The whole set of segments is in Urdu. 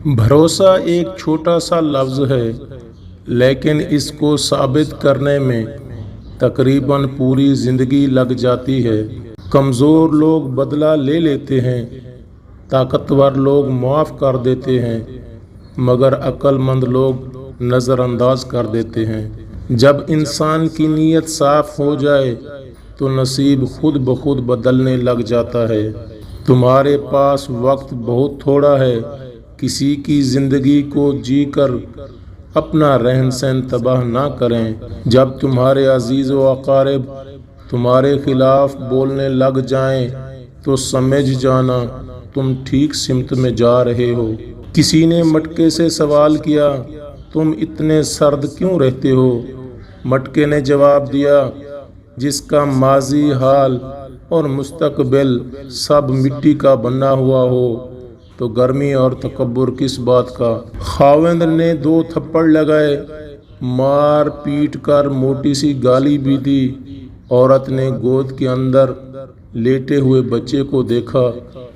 بھروسہ ایک چھوٹا سا لفظ ہے، لیکن اس کو ثابت کرنے میں تقریباً پوری زندگی لگ جاتی ہے۔ کمزور لوگ بدلہ لے لیتے ہیں، طاقتور لوگ معاف کر دیتے ہیں، مگر عقل مند لوگ نظر انداز کر دیتے ہیں۔ جب انسان کی نیت صاف ہو جائے تو نصیب خود بخود بدلنے لگ جاتا ہے۔ تمہارے پاس وقت بہت تھوڑا ہے، کسی کی زندگی کو جی کر اپنا رہن سہن تباہ نہ کریں۔ جب تمہارے عزیز و اقارب تمہارے خلاف بولنے لگ جائیں تو سمجھ جانا تم ٹھیک سمت میں جا رہے ہو۔ کسی نے مٹکے سے سوال کیا، تم اتنے سرد کیوں رہتے ہو؟ مٹکے نے جواب دیا، جس کا ماضی، حال اور مستقبل سب مٹی کا بنا ہوا ہو تو گرمی اور تکبر کس بات کا؟ خاوند نے 2 تھپڑ لگائے، مار پیٹ کر موٹی سی گالی بھی دی۔ عورت نے گود کے اندر لیٹے ہوئے بچے کو دیکھا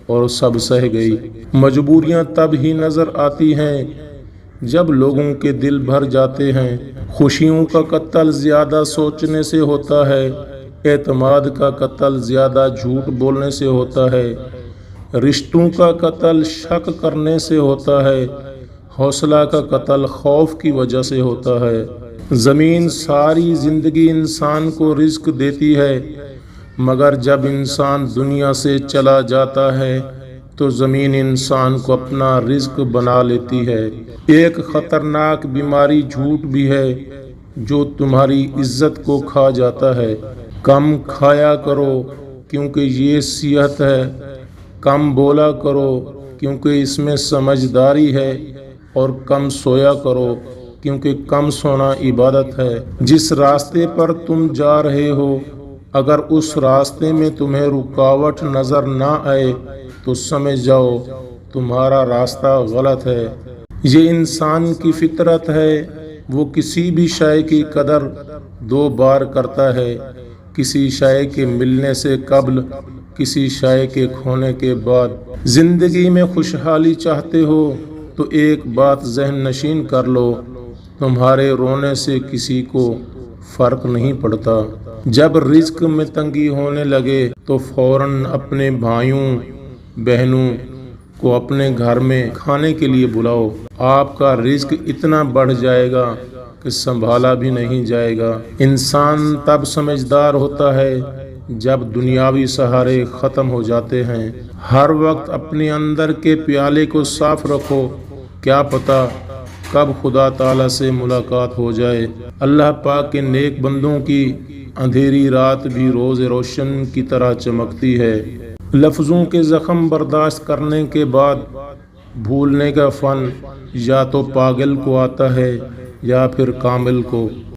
اور سب سہ گئی۔ مجبوریاں تب ہی نظر آتی ہیں جب لوگوں کے دل بھر جاتے ہیں۔ خوشیوں کا قتل زیادہ سوچنے سے ہوتا ہے، اعتماد کا قتل زیادہ جھوٹ بولنے سے ہوتا ہے، رشتوں کا قتل شک کرنے سے ہوتا ہے، حوصلہ کا قتل خوف کی وجہ سے ہوتا ہے۔ زمین ساری زندگی انسان کو رزق دیتی ہے، مگر جب انسان دنیا سے چلا جاتا ہے تو زمین انسان کو اپنا رزق بنا لیتی ہے۔ ایک خطرناک بیماری جھوٹ بھی ہے جو تمہاری عزت کو کھا جاتا ہے۔ کم کھایا کرو کیونکہ یہ صحت ہے، کم بولا کرو کیونکہ اس میں سمجھداری ہے، اور کم سویا کرو کیونکہ کم سونا عبادت ہے۔ جس راستے پر تم جا رہے ہو، اگر اس راستے میں تمہیں رکاوٹ نظر نہ آئے تو سمجھ جاؤ تمہارا راستہ غلط ہے۔ یہ انسان کی فطرت ہے، وہ کسی بھی شے کی قدر 2 بار کرتا ہے، کسی شے کے ملنے سے قبل، کسی شے کے کھونے کے بعد۔ زندگی میں خوشحالی چاہتے ہو تو ایک بات ذہن نشین کر لو، تمہارے رونے سے کسی کو فرق نہیں پڑتا۔ جب رزق میں تنگی ہونے لگے تو فوراً اپنے بھائیوں بہنوں کو اپنے گھر میں کھانے کے لیے بلاؤ۔ آپ کا رزق اتنا بڑھ جائے گا کہ سنبھالا بھی نہیں جائے گا۔ انسان تب سمجھدار ہوتا ہے جب دنیاوی سہارے ختم ہو جاتے ہیں۔ ہر وقت اپنے اندر کے پیالے کو صاف رکھو، کیا پتہ کب خدا تعالی سے ملاقات ہو جائے۔ اللہ پاک کے نیک بندوں کی اندھیری رات بھی روز روشن کی طرح چمکتی ہے۔ لفظوں کے زخم برداشت کرنے کے بعد بھولنے کا فن یا تو پاگل کو آتا ہے یا پھر کامل کو۔